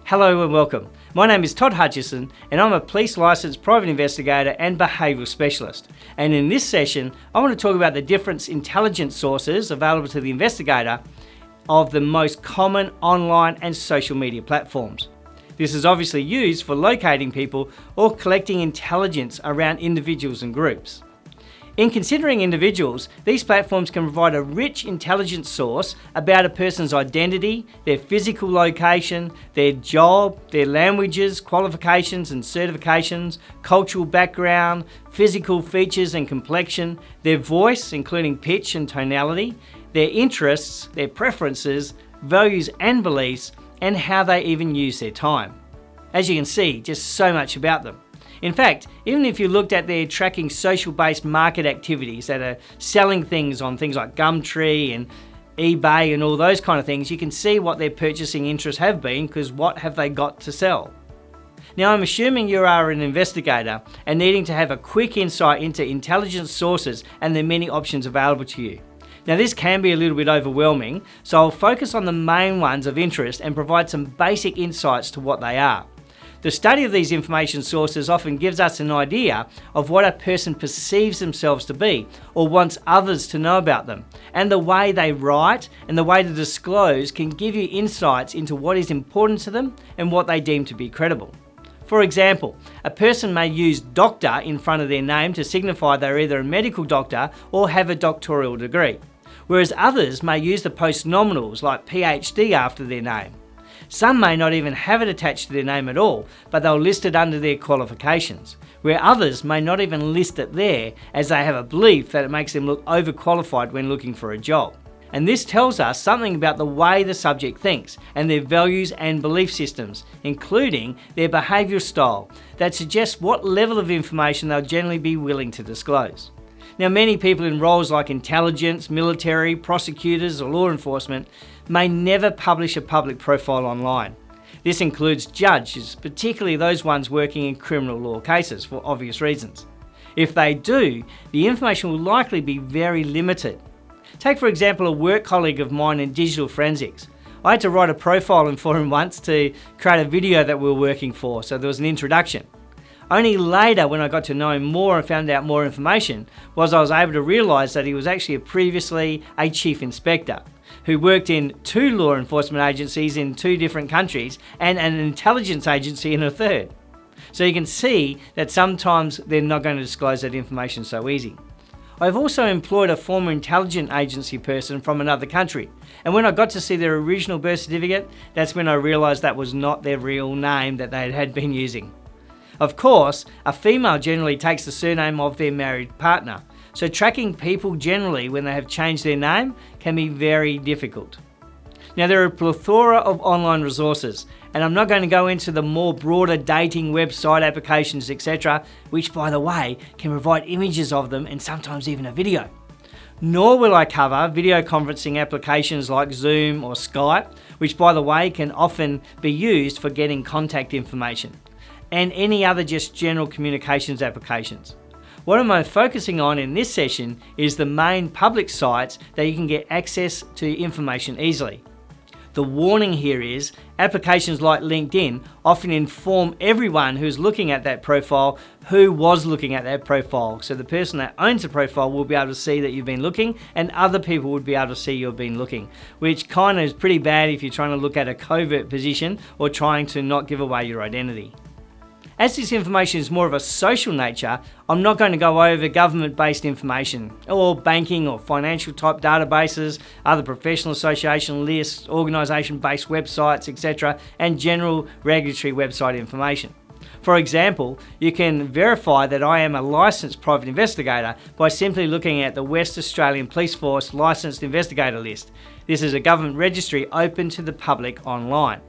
Hello and welcome. My name is Todd Hutchison and I'm a police licensed private investigator and behavioural specialist. And in this session, I want to talk about the different intelligence sources available to the investigator of the most common online and social media platforms. This is obviously used for locating people or collecting intelligence around individuals and groups. In considering individuals, these platforms can provide a rich intelligence source about a person's identity, their physical location, their job, their languages, qualifications and certifications, cultural background, physical features and complexion, their voice, including pitch and tonality, their interests, their preferences, values and beliefs, and how they even use their time. As you can see, just so much about them. In fact, even if you looked at their tracking social-based market activities that are selling things on things like Gumtree and eBay and all those kind of things, you can see what their purchasing interests have been because what have they got to sell. Now, I'm assuming you are an investigator and needing to have a quick insight into intelligence sources and the many options available to you. Now, this can be a little bit overwhelming, so I'll focus on the main ones of interest and provide some basic insights to what they are. The study of these information sources often gives us an idea of what a person perceives themselves to be or wants others to know about them. And the way they write and the way they disclose can give you insights into what is important to them and what they deem to be credible. For example, a person may use doctor in front of their name to signify they're either a medical doctor or have a doctoral degree, whereas others may use the post-nominals like PhD after their name. Some may not even have it attached to their name at all, but they'll list it under their qualifications, where others may not even list it there as they have a belief that it makes them look overqualified when looking for a job. And this tells us something about the way the subject thinks and their values and belief systems, including their behavioural style, that suggests what level of information they'll generally be willing to disclose. Now, many people in roles like intelligence, military, prosecutors or law enforcement may never publish a public profile online. This includes judges, particularly those ones working in criminal law cases for obvious reasons. If they do, the information will likely be very limited. Take for example a work colleague of mine in digital forensics. I had to write a profiling for him once to create a video that we were working for, so there was an introduction. Only later, when I got to know him more and found out more information, was I was able to realise that he was actually previously a chief inspector who worked in 2 law enforcement agencies in 2 different countries and an intelligence agency in a third. So you can see that sometimes they're not going to disclose that information so easy. I've also employed a former intelligence agency person from another country, and when I got to see their original birth certificate, that's when I realised that was not their real name that they had been using. Of course, a female generally takes the surname of their married partner, so tracking people generally when they have changed their name can be very difficult. Now, there are a plethora of online resources, and I'm not going to go into the more broader dating website applications, etc., which, by the way, can provide images of them and sometimes even a video. Nor will I cover video conferencing applications like Zoom or Skype, which, by the way, can often be used for getting contact information, and any other just general communications applications. What I'm focusing on in this session is the main public sites that you can get access to information easily. The warning here is applications like LinkedIn often inform everyone who's looking at that profile who was looking at that profile. So the person that owns the profile will be able to see that you've been looking and other people would be able to see you've been looking, which kind of is pretty bad if you're trying to look at a covert position or trying to not give away your identity. As this information is more of a social nature, I'm not going to go over government-based information or banking or financial type databases, other professional association lists, organisation-based websites, etc., and general regulatory website information. For example, you can verify that I am a licensed private investigator by simply looking at the West Australian Police Force Licensed Investigator list. This is a government registry open to the public online.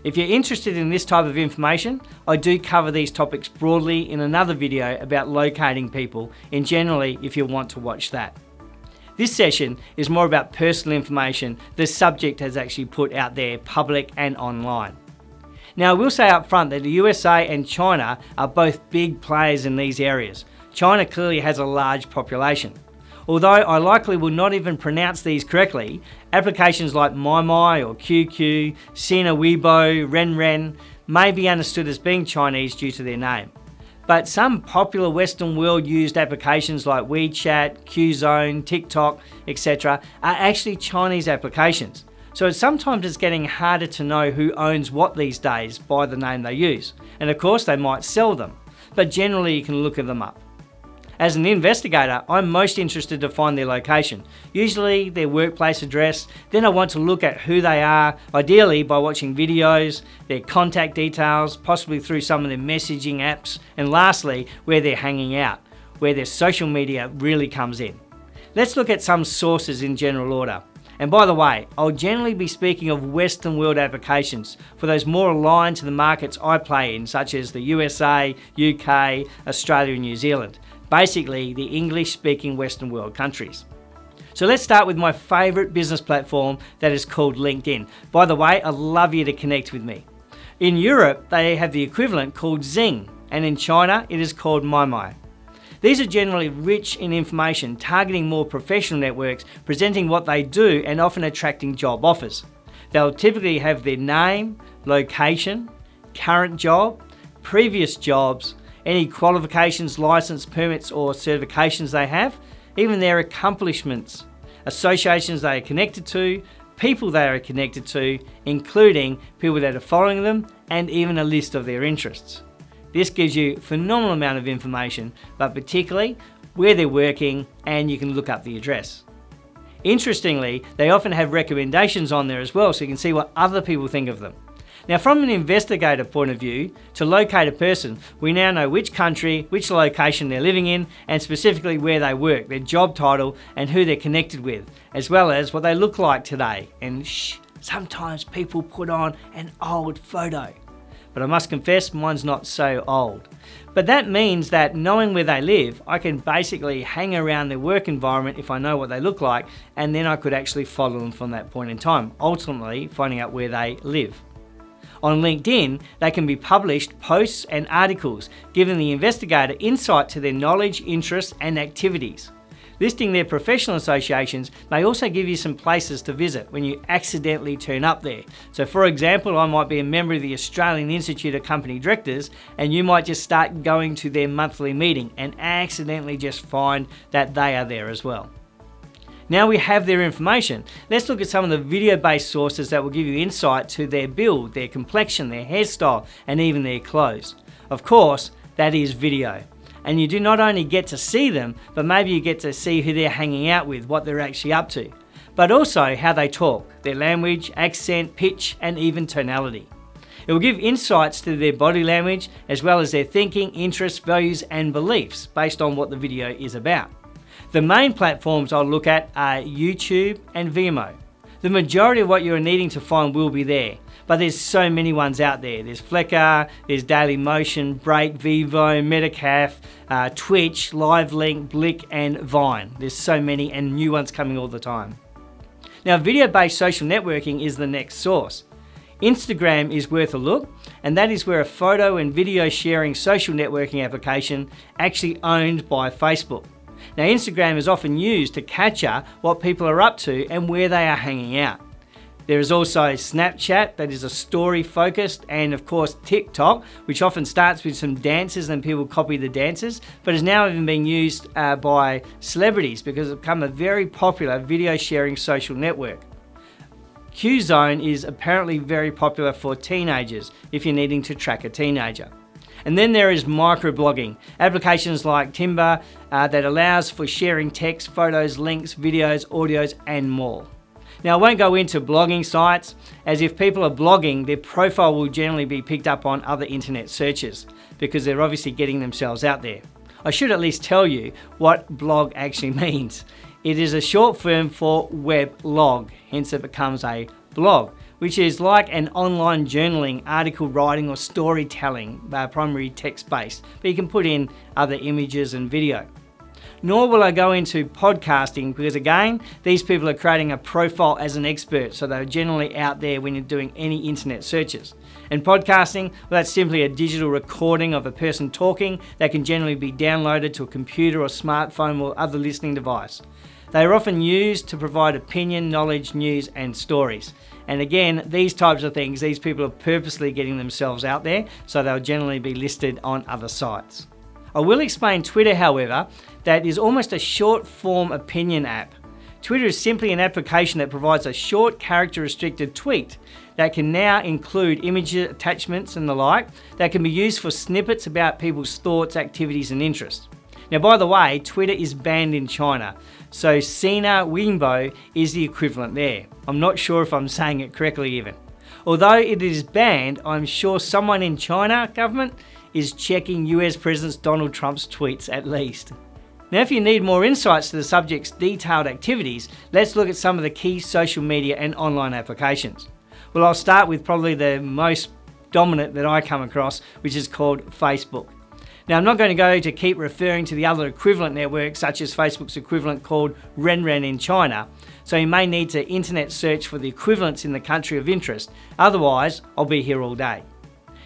If you're interested in this type of information, I do cover these topics broadly in another video about locating people, and generally if you want to watch that. This session is more about personal information the subject has actually put out there, public and online. Now, I will say up front that the USA and China are both big players in these areas. China clearly has a large population. Although I likely will not even pronounce these correctly, applications like MyMy or QQ, Sina Weibo, RenRen may be understood as being Chinese due to their name. But some popular Western world used applications like WeChat, Qzone, TikTok, etc. are actually Chinese applications. So sometimes it's getting harder to know who owns what these days by the name they use. And of course they might sell them, but generally you can look them up. As an investigator, I'm most interested to find their location, usually their workplace address. Then I want to look at who they are, ideally by watching videos, their contact details, possibly through some of their messaging apps, and lastly, where they're hanging out, where their social media really comes in. Let's look at some sources in general order. And by the way, I'll generally be speaking of Western world applications for those more aligned to the markets I play in, such as the USA, UK, Australia and New Zealand. Basically, the English-speaking Western world countries. So let's start with my favourite business platform that is called LinkedIn. By the way, I'd love you to connect with me. In Europe, they have the equivalent called Xing, and in China, it is called MyMy. These are generally rich in information, targeting more professional networks, presenting what they do and often attracting job offers. They'll typically have their name, location, current job, previous jobs, any qualifications, license, permits or certifications they have, even their accomplishments, associations they are connected to, people they are connected to, including people that are following them, and even a list of their interests. This gives you a phenomenal amount of information, but particularly where they're working, and you can look up the address. Interestingly, they often have recommendations on there as well, so you can see what other people think of them. Now, from an investigator point of view, to locate a person, we now know which country, which location they're living in, and specifically where they work, their job title, and who they're connected with, as well as what they look like today. And sometimes people put on an old photo. But I must confess, mine's not so old. But that means that knowing where they live, I can basically hang around their work environment if I know what they look like, and then I could actually follow them from that point in time, ultimately finding out where they live. On LinkedIn, they can be published posts and articles, giving the investigator insight to their knowledge, interests, and activities. Listing their professional associations may also give you some places to visit when you accidentally turn up there. So for example, I might be a member of the Australian Institute of Company Directors, and you might just start going to their monthly meeting and accidentally just find that they are there as well. Now we have their information, let's look at some of the video-based sources that will give you insight to their build, their complexion, their hairstyle, and even their clothes. Of course, that is video. And you do not only get to see them, but maybe you get to see who they're hanging out with, what they're actually up to, but also how they talk, their language, accent, pitch, and even tonality. It will give insights to their body language, as well as their thinking, interests, values, and beliefs based on what the video is about. The main platforms I'll look at are YouTube and Vimeo. The majority of what you're needing to find will be there, but there's so many ones out there. There's Flickr, there's Dailymotion, Break, Vivo, Metacaf, Twitch, LiveLink, Blick, and Vine. There's so many and new ones coming all the time. Now, video-based social networking is the next source. Instagram is worth a look, and that is where a photo and video sharing social networking application actually owned by Facebook. Now, Instagram is often used to capture what people are up to and where they are hanging out. There is also Snapchat, that is a story focused, and of course TikTok, which often starts with some dances and people copy the dances, but is now even being used by celebrities because it's become a very popular video sharing social network. Qzone is apparently very popular for teenagers if you're needing to track a teenager. And then there is microblogging, applications like Timber that allows for sharing text, photos, links, videos, audios, and more. Now, I won't go into blogging sites, as if people are blogging, their profile will generally be picked up on other internet searches because they're obviously getting themselves out there. I should at least tell you what blog actually means. It is a short form for weblog, hence it becomes a blog, which is like an online journaling, article writing or storytelling, primarily text-based, but you can put in other images and video. Nor will I go into podcasting because again, these people are creating a profile as an expert, so they're generally out there when you're doing any internet searches. And podcasting, well, that's simply a digital recording of a person talking that can generally be downloaded to a computer or smartphone or other listening device. They are often used to provide opinion, knowledge, news, and stories. And again, these types of things, these people are purposely getting themselves out there, so they'll generally be listed on other sites. I will explain Twitter, however, that is almost a short form opinion app. Twitter is simply an application that provides a short character restricted tweet that can now include images, attachments and the like that can be used for snippets about people's thoughts, activities and interests. Now, by the way, Twitter is banned in China, so Sina Weibo is the equivalent there. I'm not sure if I'm saying it correctly even. Although it is banned, I'm sure someone in China government is checking US President Donald Trump's tweets at least. Now, if you need more insights to the subject's detailed activities, let's look at some of the key social media and online applications. Well, I'll start with probably the most dominant that I come across, which is called Facebook. Now, I'm not going to keep referring to the other equivalent networks, such as Facebook's equivalent called Renren in China, so you may need to internet search for the equivalents in the country of interest. Otherwise, I'll be here all day.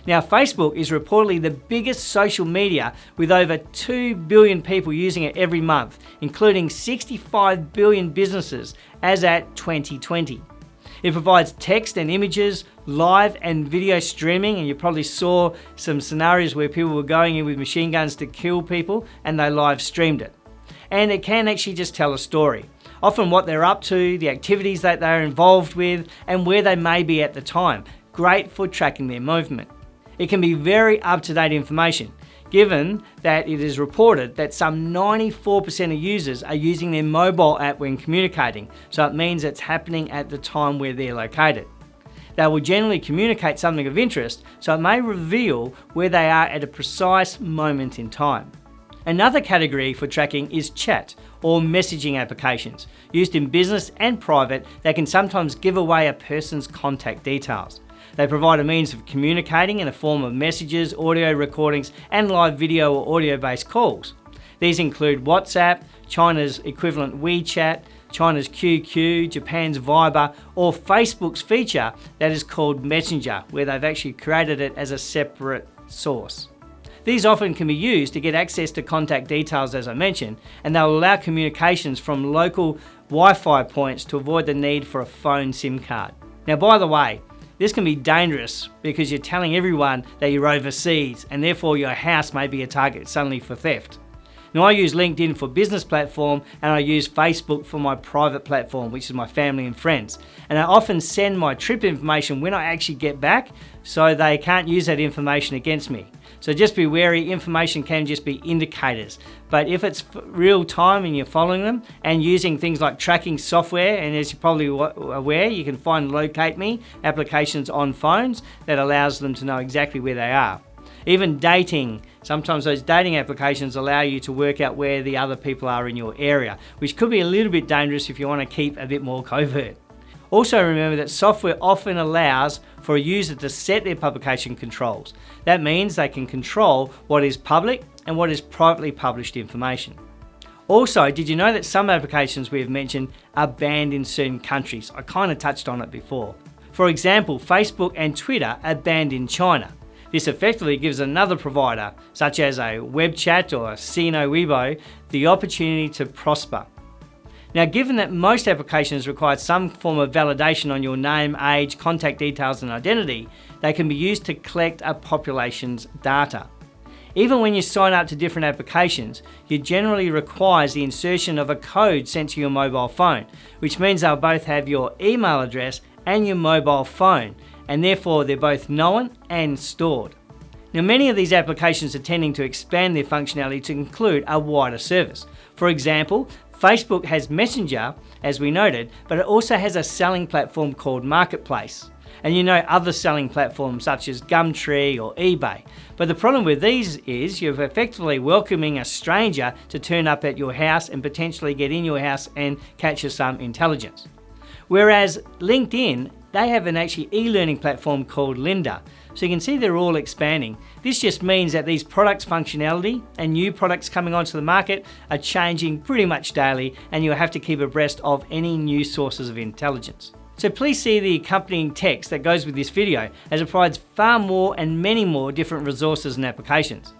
Now, Facebook is reportedly the biggest social media with over 2 billion people using it every month, including 65 billion businesses as at 2020. It provides text and images, live and video streaming, and you probably saw some scenarios where people were going in with machine guns to kill people and they live streamed it. And it can actually just tell a story, often what they're up to, the activities that they're involved with, and where they may be at the time. Great for tracking their movement. It can be very up-to-date information, given that it is reported that some 94% of users are using their mobile app when communicating, so it means it's happening at the time where they're located. They will generally communicate something of interest, so it may reveal where they are at a precise moment in time. Another category for tracking is chat or messaging applications, used in business and private that can sometimes give away a person's contact details. They provide a means of communicating in the form of messages, audio recordings, and live video or audio-based calls. These include WhatsApp, China's equivalent WeChat, China's QQ, Japan's Viber, or Facebook's feature that is called Messenger, where they've actually created it as a separate source. These often can be used to get access to contact details, as I mentioned, and they'll allow communications from local Wi-Fi points to avoid the need for a phone SIM card. Now, by the way, this can be dangerous because you're telling everyone that you're overseas and therefore your house may be a target suddenly for theft. Now, I use LinkedIn for business platform and I use Facebook for my private platform, which is my family and friends. And I often send my trip information when I actually get back so they can't use that information against me. So just be wary, information can just be indicators. But if it's real time and you're following them and using things like tracking software, and as you're probably aware, you can find Locate Me applications on phones that allows them to know exactly where they are. Even dating, sometimes those dating applications allow you to work out where the other people are in your area, which could be a little bit dangerous if you want to keep a bit more covert. Also remember that software often allows for a user to set their publication controls. That means they can control what is public and what is privately published information. Also, did you know that some applications we have mentioned are banned in certain countries? I kind of touched on it before. For example, Facebook and Twitter are banned in China. This effectively gives another provider, such as a web chat or a Sina Weibo, the opportunity to prosper. Now, given that most applications require some form of validation on your name, age, contact details and identity, they can be used to collect a population's data. Even when you sign up to different applications, it generally requires the insertion of a code sent to your mobile phone, which means they'll both have your email address and your mobile phone, and therefore they're both known and stored. Now, many of these applications are tending to expand their functionality to include a wider service. For example, Facebook has Messenger, as we noted, but it also has a selling platform called Marketplace. And you know other selling platforms such as Gumtree or eBay. But the problem with these is you're effectively welcoming a stranger to turn up at your house and potentially get in your house and capture some intelligence. Whereas LinkedIn, they have an actually e-learning platform called Lynda. So you can see they're all expanding. This just means that these products' functionality and new products coming onto the market are changing pretty much daily, and you'll have to keep abreast of any new sources of intelligence. So please see the accompanying text that goes with this video, as it provides far more and many more different resources and applications.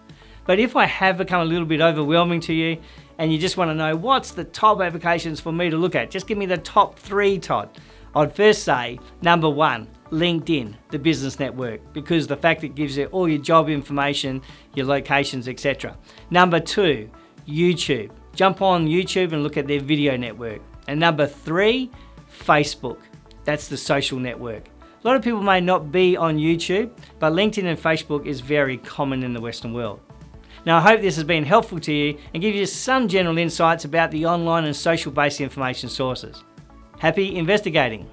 But if I have become a little bit overwhelming to you and you just want to know what's the top applications for me to look at, just give me the top 3, Todd. I'd first say number 1, LinkedIn, the business network, because the fact it gives you all your job information, your locations, etc. Number 2, YouTube. Jump on YouTube and look at their video network. And number 3, Facebook. That's the social network. A lot of people may not be on YouTube, but LinkedIn and Facebook is very common in the Western world. Now, I hope this has been helpful to you and give you some general insights about the online and social-based information sources. Happy investigating!